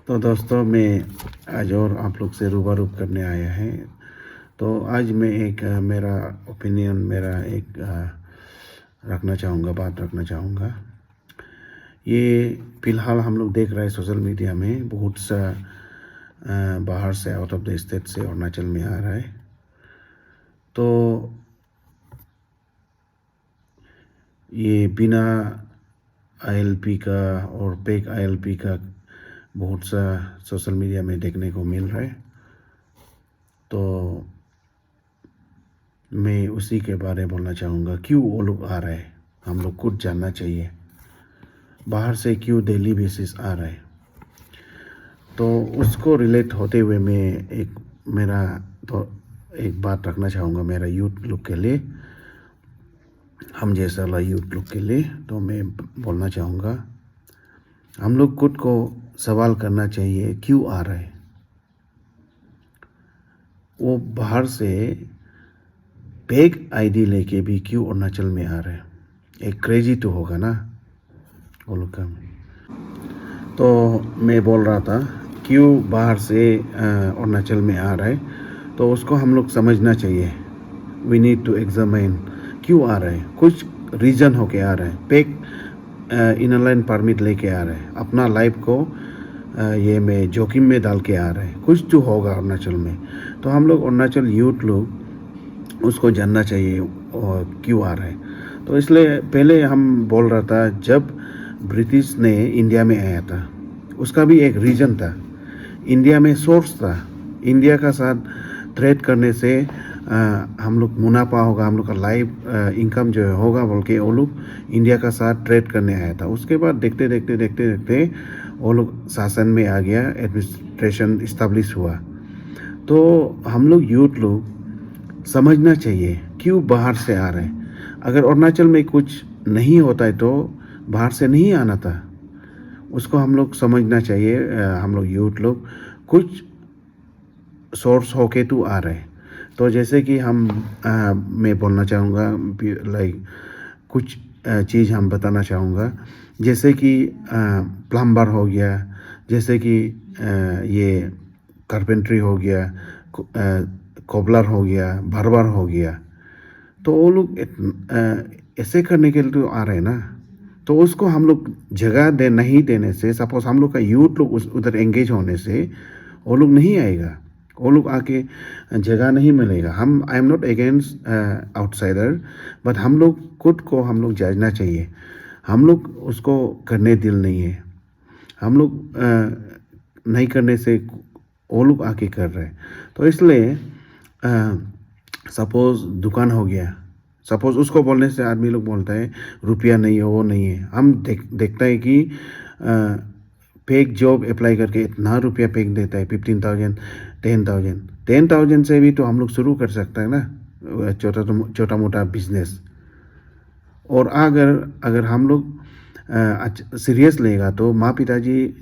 तो दोस्तों मैं आज और आप लोग से रूबरू करने आया है। तो आज मैं एक मेरा ओपिनियन मेरा एक रखना चाहूँगा, बात रखना चाहूँगा। ये फ़िलहाल हम लोग देख रहे हैं सोशल मीडिया में बहुत सा बाहर से आउट ऑफ द स्टेट से अरुणाचल में आ रहा है। तो ये बिना आईएलपी का और पेक आईएलपी का बहुत सा सोशल मीडिया में देखने को मिल रहा है। तो मैं उसी के बारे में बोलना चाहूँगा, क्यों वो लोग आ रहे हैं हम लोग खुद जानना चाहिए। बाहर से क्यों डेली बेसिस आ रहा है, तो उसको रिलेट होते हुए मैं एक बात रखना चाहूँगा मेरा यूथ लोग के लिए, हम जैसा ला यूथ लोग के लिए। तो मैं बोलना चाहूँगा हम लोग खुद को सवाल करना चाहिए, क्यों आ रहा है वो बाहर से पेग आईडी लेके भी क्यों अरुणाचल में आ रहे हैं। एक क्रेजी तो होगा ना वो लोग का। तो मैं बोल रहा था क्यों बाहर से अरुणाचल में आ रहा है, तो उसको हम लोग समझना चाहिए। वी नीड टू एग्जामिन क्यों आ रहे हैं। कुछ रीज़न होके आ रहे हैं। पेग इनर लाइन परमिट लेके आ रहे हैं, अपना लाइफ को ये में जोखिम में डाल के आ रहे हैं। कुछ तो होगा अरुणाचल में। तो हम लोग अरुणाचल यूथ लोग उसको जानना चाहिए और क्यों आ रहे हैं। तो इसलिए पहले हम बोल रहा था, जब ब्रिटिश ने इंडिया में आया था उसका भी एक रीज़न था। इंडिया में सोर्स था, इंडिया का साथ ट्रेड करने से हम लोग मुनाफा होगा, हम लोग का लाइफ इनकम जो है होगा बोल के वो लोग इंडिया का साथ ट्रेड करने आया था। उसके बाद देखते देखते देखते देखते वो लोग शासन में आ गया, एडमिनिस्ट्रेशन इस्टेब्लिश हुआ। तो हम लोग यूथ लोग समझना चाहिए क्यों बाहर से आ रहे हैं। अगर अरुणाचल में कुछ नहीं होता है तो बाहर से नहीं आना था, उसको हम लोग समझना चाहिए। हम लोग यूथ लोग कुछ सोर्स होके तो आ रहे हैं। तो जैसे कि मैं बोलना चाहूँगा, लाइक कुछ चीज़ हम बताना चाहूँगा, जैसे कि प्लम्बर हो गया, जैसे कि ये कारपेंट्री हो गया, कोबलर हो गया, बार्बर हो गया। तो वो लोग ऐसे करने के लिए तो आ रहे हैं ना। तो उसको हम लोग जगह नहीं देने से, सपोज हम लोग का यूथ लोग उधर एंगेज होने से वो लोग नहीं आएगा, वो लोग आके जगह नहीं मिलेगा। I am not against outsider, but हम लोग खुद को हम लोग जांचना चाहिए। हम लोग उसको करने दिल नहीं है, हम लोग नहीं करने से वो लोग आके कर रहे हैं। तो इसलिए सपोज दुकान हो गया, सपोज उसको बोलने से आदमी लोग बोलता है रुपया नहीं है, वो नहीं है। हम देखता है कि पेग जॉब अप्लाई करके इतना रुपया पेग देता है, 15,000 10,000 से भी तो हम लोग शुरू कर सकते हैं ना, छोटा मोटा बिजनेस। और अगर हम लोग सीरियस लेगा तो माँ पिताजी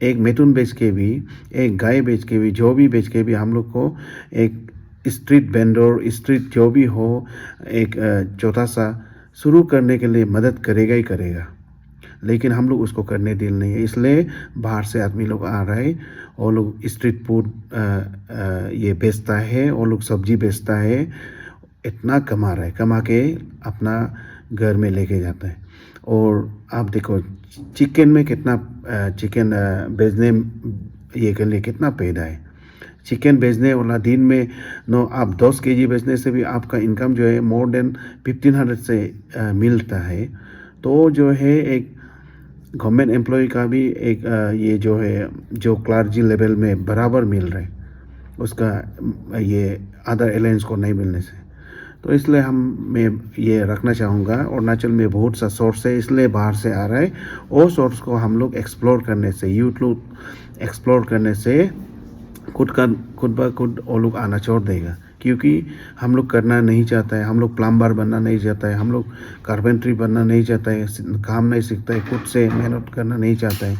एक मैथुन बेच के भी, एक गाय बेच के भी, जो भी बेच के भी हम लोग को एक स्ट्रीट वेंडर, स्ट्रीट जो भी हो, एक छोटा सा शुरू करने के लिए मदद करेगा ही करेगा। लेकिन हम लोग उसको करने दिल नहीं है, इसलिए बाहर से आदमी लोग आ रहा है। वो लोग स्ट्रीट फूड ये बेचता है, वो लोग सब्जी बेचता है, इतना कमा रहा है, कमा के अपना घर में लेके जाता है। और आप देखो चिकन में कितना चिकन बेचने ये के लिए कितना पैदा है। चिकन बेचने वाला दिन में आप 10 केजी बेचने से भी आपका इनकम जो है मोर देन 1500 से मिलता है। तो जो है एक गवर्नमेंट एम्प्लॉय का भी एक ये जो है जो क्लर्जी लेवल में बराबर मिल रहा है, उसका ये अदर एलायंस को नहीं मिलने से। तो इसलिए मैं ये रखना चाहूँगा, अरुणाचल में बहुत सा सोर्स है, इसलिए बाहर से आ रहा है। वो सोर्स को हम लोग एक्सप्लोर करने से, यूथ लोग एक्सप्लोर करने से खुद ब खुद वो लोग आना छोड़ देगा। क्योंकि हम लोग करना नहीं चाहता है, हम लोग प्लम्बर बनना नहीं चाहता है, हम लोग कारपेंट्री बनना नहीं चाहता है, काम नहीं सीखता है, खुद से मेहनत करना नहीं चाहता है,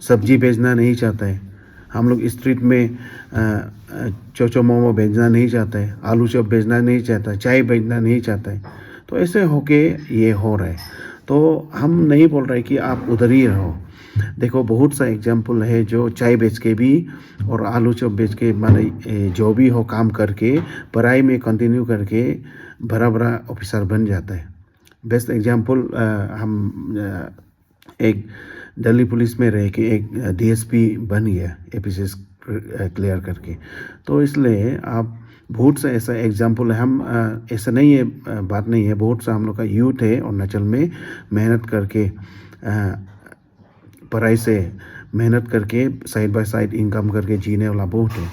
सब्जी बेचना नहीं चाहता है, हम लोग स्ट्रीट में चोचो मोमो बेचना नहीं चाहता है, आलू चॉप बेचना नहीं चाहता है, चाय बेचना नहीं चाहता है। तो ऐसे होके ये हो रहा है। तो हम नहीं बोल रहे कि आप उधर ही रहो। देखो बहुत सा एग्जाम्पल है जो चाय बेच के भी और आलू चॉप बेच के माने जो भी हो काम करके पढ़ाई में कंटिन्यू करके बड़ा बड़ा ऑफिसर बन जाता है। बेस्ट एग्जाम्पल हम एक दिल्ली पुलिस में रह के एक डीएसपी बन गया एपीसीएस क्लियर करके। तो इसलिए आप बहुत सा ऐसा एग्जाम्पल है। हम ऐसा नहीं है, बात नहीं है, बहुत सा हम लोग का यूथ है अरुणाचल में मेहनत करके पढ़ाई से मेहनत करके साइड बाय साइड इनकम करके जीने वाला बहुत है।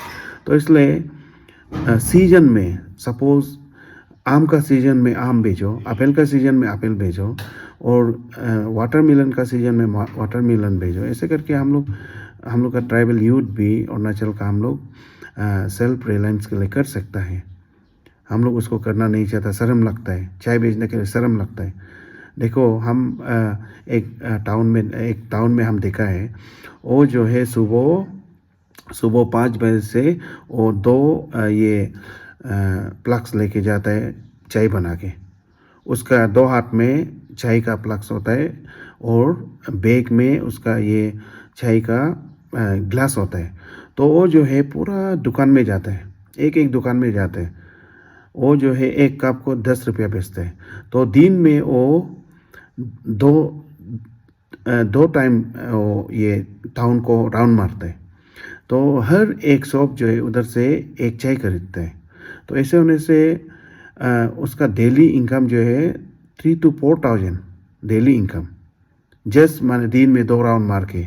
तो इसलिए सीजन में सपोज आम का सीजन में आम बेचो, एप्पल का सीजन में एप्पल बेचो और वाटरमेलन का सीजन में वाटरमेलन बेचो। ऐसे करके हम लोग का ट्राइबल यूथ भी अरुणाचल का हम लोग सेल्फ रिलायंस के लिए कर सकता है। हम लोग उसको करना नहीं चाहता, शर्म लगता है, चाय बेचने के लिए शर्म लगता है। देखो हम एक टाउन में हम देखा है, वो जो है सुबह 5 बजे से वो 2 ये प्लग्स लेके जाता है चाय बना के। उसका 2 हाथ में चाय का प्लग्स होता है और बैग में उसका ये चाय का ग्लास होता है। तो वो जो है पूरा दुकान में जाता है, एक दुकान में जाता है। वो जो है एक कप को 10 रुपया बेचता है। तो दिन में वो दो टाइम ये टाउन को राउंड मारता है। तो हर एक शॉप जो है उधर से एक चाय खरीदता है। तो ऐसे होने से उसका डेली इनकम जो है 3 to 4,000 डेली इनकम, जस्ट माने दिन में 2 राउंड मार के।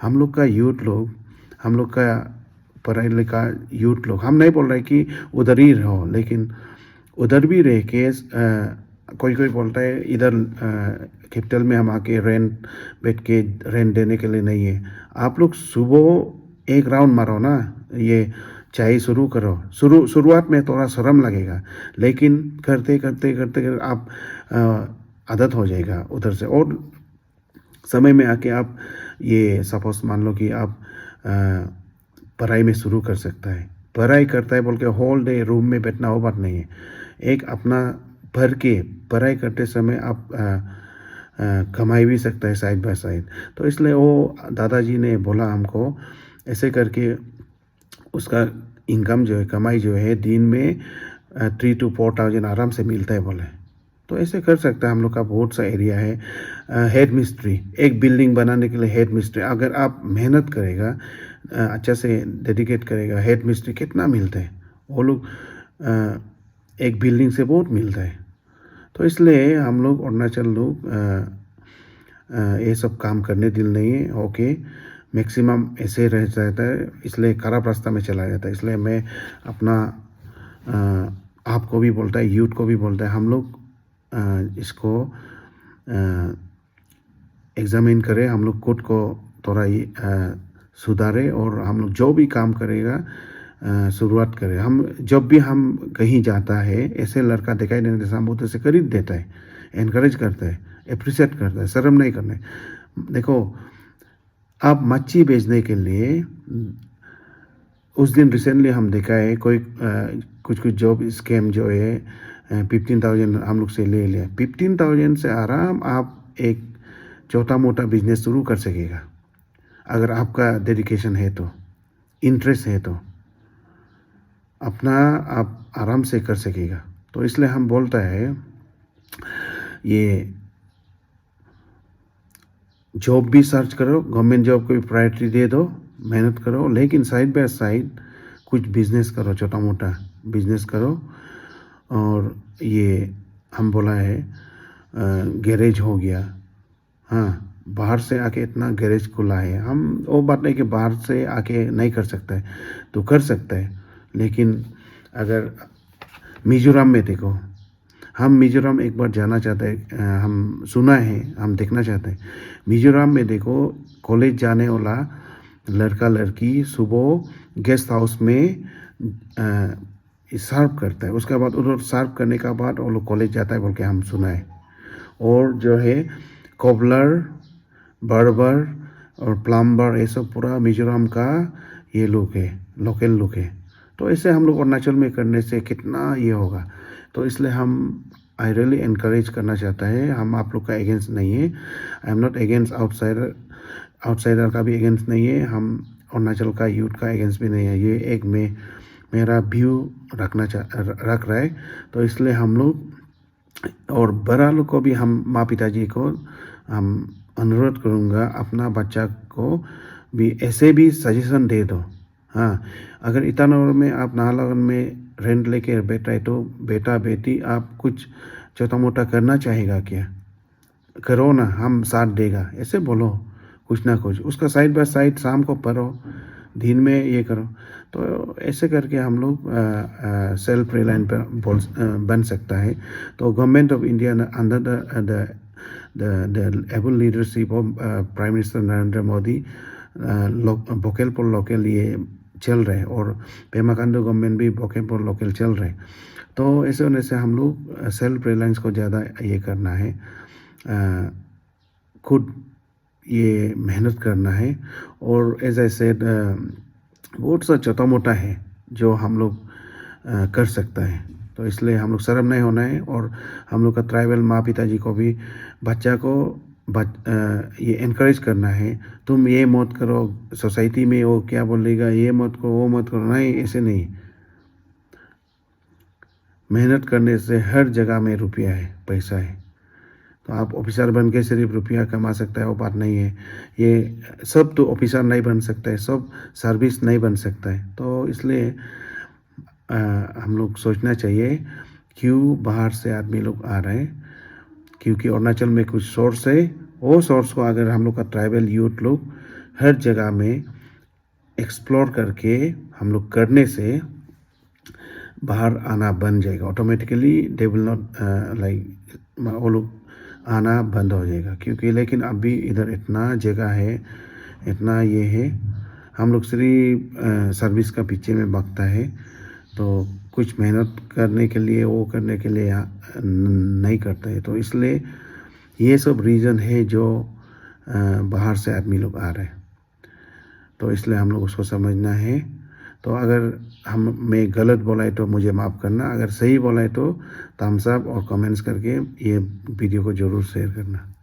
हम लोग का यूथ लोग, हम लोग का पढ़ाई लिखा यूथ लोग, हम नहीं बोल रहे कि उधर ही रहो, लेकिन उधर भी रह के कोई बोलता है इधर कैपिटल में हम आके रेंट बैठ के रेंट देने के लिए नहीं है। आप लोग सुबह एक राउंड मारो ना, ये चाय शुरू करो। शुरुआत में थोड़ा शर्म लगेगा, लेकिन करते आप आदत हो जाएगा उधर से। और समय में आके आप ये सपोज मान लो कि आप पढ़ाई में शुरू कर सकता है। पढ़ाई करता है बोल के होल डे रूम में बैठना वो बात नहीं है। एक अपना भर के पढ़ाई करते समय आप कमाई भी सकता है साइड बाय साइड। तो इसलिए वो दादाजी ने बोला हमको, ऐसे करके उसका इनकम जो है, कमाई जो है दिन में 3 to 4,000 आराम से मिलता है बोले। तो ऐसे कर सकता है। हम लोग का बहुत सा एरिया है। हेड मिस्ट्री, एक बिल्डिंग बनाने के लिए हेड मिस्ट्री, अगर आप मेहनत करेगा, अच्छा से डेडिकेट करेगा, हेड मिस्ट्री कितना मिलता है वो लोग एक बिल्डिंग से बहुत मिलता है। तो इसलिए हम लोग अरुणाचल लोग ये सब काम करने दिल नहीं है। ओके, मैक्सिमम ऐसे रह जाता है, इसलिए खराब रास्ता में चला जाता है। इसलिए मैं अपना आपको भी बोलता है, यूथ को भी बोलता है, हम लोग इसको एग्जामिन करें, हम लोग खुद को थोड़ा सुधारे और हम लोग जो भी काम करेगा शुरुआत करें। हम जब भी हम कहीं जाता है, ऐसे लड़का दिखाई देने जैसा हम उधर से खरीद देता है, इनकरेज करता है, अप्रिशिएट करता है, शर्म नहीं करने। देखो आप मच्छी बेचने के लिए, उस दिन रिसेंटली हम देखा है कोई कुछ जॉब स्कैम जो है 15,000 हम लोग से ले लिया। 15,000 से आराम आप एक छोटा मोटा बिजनेस शुरू कर सकेगा, अगर आपका डेडिकेशन है तो, इंटरेस्ट है तो अपना आप आराम से कर सकेगा। तो इसलिए हम बोलता है ये जॉब भी सर्च करो, गवर्नमेंट जॉब को भी प्रायोरिटी दे दो, मेहनत करो, लेकिन साइड बाय साइड कुछ बिजनेस करो, छोटा मोटा बिजनेस करो। और ये हम बोला है गैरेज हो गया, हाँ, बाहर से आके इतना गैरेज खुला है। हम वो बात नहीं कि बाहर से आके नहीं कर सकता है, तो कर सकता है। लेकिन अगर मिजोरम में देखो, हम मिजोरम एक बार जाना चाहते हैं, हम सुना है, हम देखना चाहते हैं। मिजोरम में देखो, कॉलेज जाने वाला लड़का लड़की सुबह गेस्ट हाउस में सर्व करता है, उसके बाद उधर सर्व करने का बाद वो लोग कॉलेज जाता है बोल के हम सुना है। और जो है कोबलर, बार्बर और प्लम्बर, ये सब पूरा मिजोरम का ये लोग है, लोकल लोग है। तो ऐसे हम लोग अरुणाचल में करने से कितना ये होगा। तो इसलिए हम आई रियली इनकरेज करना चाहता है, हम आप लोग का अगेंस्ट नहीं है। I am not against outsider का भी अगेंस्ट नहीं है, हम अरुणाचल का यूथ का अगेंस्ट भी नहीं है। ये एक में मेरा व्यू रख रहा है। तो इसलिए हम लोग और बड़ा लोग को भी, हम माँ पिताजी को हम अनुरोध करूँगा, अपना बच्चा को भी ऐसे भी सजेशन दे दो। हाँ, अगर ईटानगर में आप नाहरलगुन में रेंट लेके बैठा है तो बेटा बेटी आप कुछ छोटा मोटा करना चाहेगा क्या, करो ना, हम साथ देगा, ऐसे बोलो कुछ ना कुछ। उसका साइड बाय साइड शाम को पढ़ो, दिन में ये करो। तो ऐसे करके हम लोग सेल्फ रिलायंट बन सकता है। तो government of India under the able leadership of prime minister Narendra Modi vocal for local ये चल रहे हैं, और पेमा खांडू गवर्नमेंट भी वोकल फॉर लोकल चल रहे हैं। तो ऐसे होने से हम लोग सेल्फ रिलायंस को ज़्यादा ये करना है, खुद ये मेहनत करना है। और एज आई सेड बहुत सा छोटा मोटा है जो हम लोग कर सकता है। तो इसलिए हम लोग शर्म नहीं होना है। और हम लोग का ट्राइबल माँ पिताजी को भी बच्चा को ये इनकरेज करना है, तुम ये मत करो, सोसाइटी में वो क्या बोलेगा, ये मत करो वो मत करो, नहीं, ऐसे नहीं। मेहनत करने से हर जगह में रुपया है, पैसा है। तो आप ऑफिसर बन के सिर्फ रुपया कमा सकता है वो बात नहीं है। ये सब तो ऑफिसर नहीं बन सकता है, सब सर्विस नहीं बन सकता है। तो इसलिए हम लोग सोचना चाहिए क्यों बाहर से आदमी लोग आ रहे हैं, क्योंकि अरुणाचल में कुछ सोर्स है। वो सोर्स को अगर हम लोग का ट्राइबल यूथ लोग हर जगह में एक्सप्लोर करके हम लोग करने से बाहर आना बन जाएगा automatically. They will not like वो लोग आना बंद हो जाएगा। क्योंकि लेकिन अभी इधर इतना जगह है, इतना ये है, हम लोग सिर्फ सर्विस का पीछे में भागता है। तो कुछ मेहनत करने के लिए, वो करने के लिए नहीं करता है। तो इसलिए ये सब रीज़न है जो बाहर से आदमी लोग आ रहे हैं। तो इसलिए हम लोग उसको समझना है। तो अगर मैं गलत बोला है तो मुझे माफ़ करना, अगर सही बोला है तो थम्स अप और कमेंट्स करके ये वीडियो को ज़रूर शेयर करना।